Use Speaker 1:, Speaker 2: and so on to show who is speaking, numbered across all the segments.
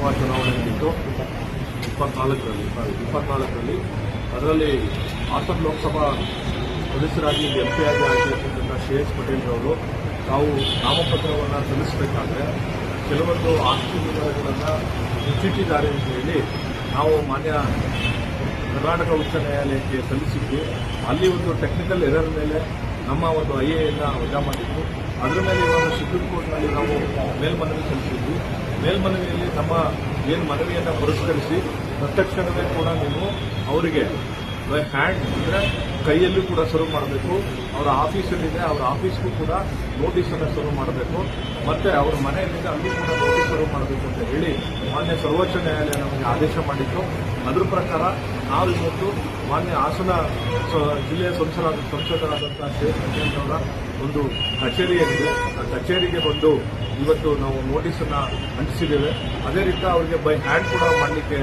Speaker 1: ಲೋಕಸಭಾ ಚುನಾವಣೆ ನಡೀತು 24ರಲ್ಲಿ ಅದರಲ್ಲಿ ಹಾಸನ ಲೋಕಸಭಾ ಸದಸ್ಯರಾಗಿ MP ಆಗಿ ಆಗಿರ್ತಕ್ಕಂಥ ಶ್ರೇಯಸ್ ಪಟೇಲ್ ಅವರು ತಾವು ನಾಮಪತ್ರವನ್ನು ಸಲ್ಲಿಸಬೇಕಾದ್ರೆ ಕೆಲವೊಂದು ಆಸ್ತಿ ವಿವರಗಳನ್ನು ಮುಚ್ಚಿಟ್ಟಿದ್ದಾರೆ ಅಂತ ಹೇಳಿ ನಾವು ಮಾನ್ಯ ಕರ್ನಾಟಕ ಉಚ್ಚ ನ್ಯಾಯಾಲಯಕ್ಕೆ ಸಲ್ಲಿಸಿದ್ವಿ. ಅಲ್ಲಿ ಒಂದು ಟೆಕ್ನಿಕಲ್ ಎರರ್ ಮೇಲೆ ನಮ್ಮ ಒಂದು IA ವಜಾ ಮಾಡಿದ್ದು. ಅದರ ಮೇಲೆ ಇವಾಗ ಸುಪ್ರೀಂ ಕೋರ್ಟ್ನಲ್ಲಿ ನಾವು ಮೇಲ್ಮನವಿ ಸಲ್ಲಿಸಿದ್ವಿ. ಮೇಲ್ಮನವಿಯಲ್ಲಿ ನಮ್ಮ ಏನು ಮನವಿಯನ್ನು ಪುರಸ್ಕರಿಸಿ ತಕ್ಷಣವೇ ಕೂಡ ನೀವು ಅವರಿಗೆ ಹ್ಯಾಂಡ್ ಅಂದರೆ ಕೈಯಲ್ಲೂ ಕೂಡ ಸರ್ವ್ ಮಾಡಬೇಕು. ಅವರ ಆಫೀಸಲ್ಲಿದೆ, ಅವರ ಆಫೀಸ್ಗೂ ಕೂಡ ನೋಟಿಸನ್ನು ಸರ್ವ್ ಮಾಡಬೇಕು. ಮತ್ತೆ ಅವರ ಮನೆಯಲ್ಲಿದೆ, ಅಲ್ಲೂ ಕೂಡ ನೋಟಿಸ್ ಸರ್ವ್ ಮಾಡಬೇಕು ಅಂತ ಹೇಳಿ ಮಾನ್ಯ ಸರ್ವೋಚ್ಚ ನ್ಯಾಯಾಲಯ ನಮಗೆ ಆದೇಶ ಮಾಡಿತ್ತು. ಅದರ ಪ್ರಕಾರ ನಾವು ಇವತ್ತು ಮಾನ್ಯ ಹಾಸನ ಜಿಲ್ಲೆಯ ಸಂಸದರಾದಂತಹ ಶ್ರೇಯಸ್ ಪಟೇಲ್ ಅವರ ಒಂದು ಕಚೇರಿ ಏನಿದೆ ಆ ಕಚೇರಿಗೆ ಬಂದು ಇವತ್ತು ನಾವು ನೋಟಿಸನ್ನು ಅಂಟಿಸಿದ್ದೇವೆ. ಅದೇ ರೀತಿ ಅವರಿಗೆ ಬೈ ಹ್ಯಾಂಡ್ ಕೂಡ ಮಾಡಲಿಕ್ಕೆ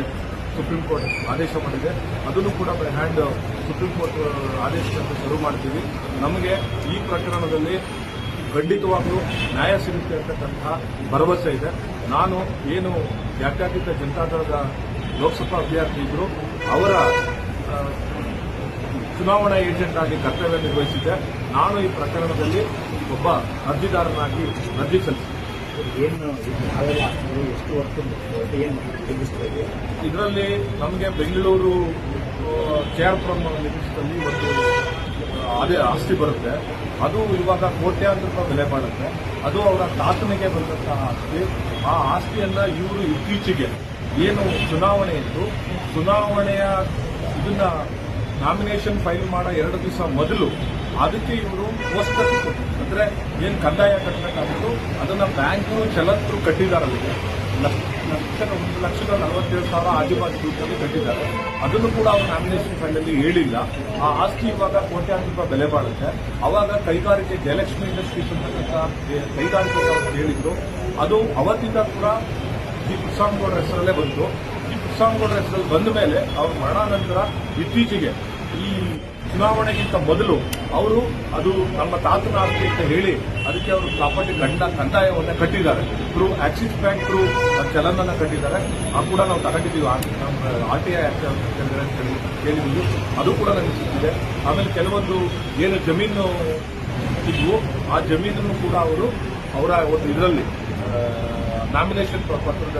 Speaker 1: ಸುಪ್ರೀಂ ಕೋರ್ಟ್ ಆದೇಶ ಮಾಡಿದೆ. ಅದನ್ನು ಕೂಡ ಬೈ ಹ್ಯಾಂಡ್ ಸುಪ್ರೀಂ ಕೋರ್ಟ್ ಆದೇಶದಂತೆ ಶುರು ಮಾಡ್ತೀವಿ. ನಮಗೆ ಈ ಪ್ರಕರಣದಲ್ಲಿ ಖಂಡಿತವಾಗಲೂ ನ್ಯಾಯ ಸಿಗುತ್ತೆ ಅಂತಕ್ಕಂತಹ ಭರವಸೆ ಇದೆ. ನಾನು ಏನು ಜಾತ್ಯತೀತ ಜನತಾದಳದ ಲೋಕಸಭಾ ಅಭ್ಯರ್ಥಿ ಇದ್ದರು, ಅವರ ಚುನಾವಣಾ ಏಜೆಂಟ್ ಆಗಿ ಕರ್ತವ್ಯ ನಿರ್ವಹಿಸಿದ್ದೆ. ನಾನು ಈ ಪ್ರಕರಣದಲ್ಲಿ ಒಬ್ಬ ಅರ್ಜಿದಾರನಾಗಿ ಅರ್ಜಿ ಸಲ್ಲಿಸಿದೆ.
Speaker 2: ಎಷ್ಟು ವರ್ಷ
Speaker 1: ಇದರಲ್ಲಿ ನಮಗೆ ಬೆಂಗಳೂರು KR ಲಿಮಿಟ್ಸ್ನಲ್ಲಿ ಒಂದು ಅದೇ ಆಸ್ತಿ ಬರುತ್ತೆ. ಅದು ಇವಾಗ ಕೋಟ್ಯಾಂತರ ರೂಪಾಯಿ ಬೆಲೆ ಬಾಳುತ್ತೆ. ಅದು ಅವರ ತಾತನಿಗೆ ಬಂದಂತಹ ಆಸ್ತಿ. ಆ ಆಸ್ತಿಯನ್ನ ಇವರು ಇತ್ತೀಚೆಗೆ ಏನು ಚುನಾವಣೆ ಇತ್ತು, ಚುನಾವಣೆಯ ಇದನ್ನ ನಾಮಿನೇಷನ್ ಫೈಲ್ ಮಾಡೋ 2 ದಿವಸ ಮೊದಲು ಅದಕ್ಕೆ ಇವರು ಪೋಸ್ಟರ್ ಅಂದ್ರೆ ಏನು ಕಂದಾಯ ಕಟ್ಟಬೇಕಾಗಿತ್ತು ಅದನ್ನ ಬ್ಯಾಂಕು ಚಲಂತರು ಕಟ್ಟಿದಾರಲ್ಲಿದೆ. 1,40,000 ಆಜುಬಾಜು ದುಡ್ಡಲ್ಲಿ ಕಟ್ಟಿದ್ದಾರೆ. ಅದನ್ನು ಕೂಡ ಅವರು ನಾಮಿನೇಷನ್ ಫೈಲಲ್ಲಿ ಹೇಳಿಲ್ಲ. ಆ ಆಸ್ತಿ ಇವಾಗ ಕೋಟ್ಯಾಂತರ ರೂಪಾಯಿ ಬೆಲೆ ಬಾಳುತ್ತೆ. ಅವಾಗ ಕೈಗಾರಿಕೆ ಜಯಲಕ್ಷ್ಮಿ ಇಂಡಸ್ಟ್ರೀಸ್ ಅಂತಕ್ಕಂಥ ಕೈಗಾರಿಕೆಗೆ ಅವರು ಹೇಳಿದ್ರು. ಅದು ಅವತ್ತಿಂದ ಕೂಡ ಈ ಕೃಷ್ಣಗೌಡರ ಹೆಸರಲ್ಲೇ ಬಂತು. ಈ ಕೃಷ್ಣಗೌಡರ ಹೆಸರಲ್ಲಿ ಬಂದ ಮೇಲೆ ಅವ್ರ ಮರಣಾನಂತರ ಇತ್ತೀಚೆಗೆ ಈ ಚುನಾವಣೆಗಿಂತ ಮೊದಲು ಅವರು ಅದು ನಮ್ಮ ತಾತನ ಆಸ್ತಿ ಅಂತ ಹೇಳಿ ಅದಕ್ಕೆ ಅವರು ಪ್ರಾಪರ್ಟಿ ಕಂದಾಯವನ್ನು ಕಟ್ಟಿದ್ದಾರೆ. ಆಕ್ಸಿಸ್ ಬ್ಯಾಂಕ್ ಚಲನನ್ನು ಕಟ್ಟಿದ್ದಾರೆ. ಆ ಕೂಡ ನಾವು ತಗೊಂಡಿದ್ದೀವಿ. RTI ಕೇಳಿದ್ದೀವಿ, ಅದು ಕೂಡ ನನಗೆ ಸಿಕ್ಕಿದೆ. ಆಮೇಲೆ ಕೆಲವೊಂದು ಏನು ಜಮೀನು ಇದ್ವು ಆ ಜಮೀನನ್ನು ಕೂಡ ಅವರು ಅವರ ಒಂದು ಇದರಲ್ಲಿ ನಾಮಿನೇಷನ್ ಪತ್ರದಲ್ಲಿ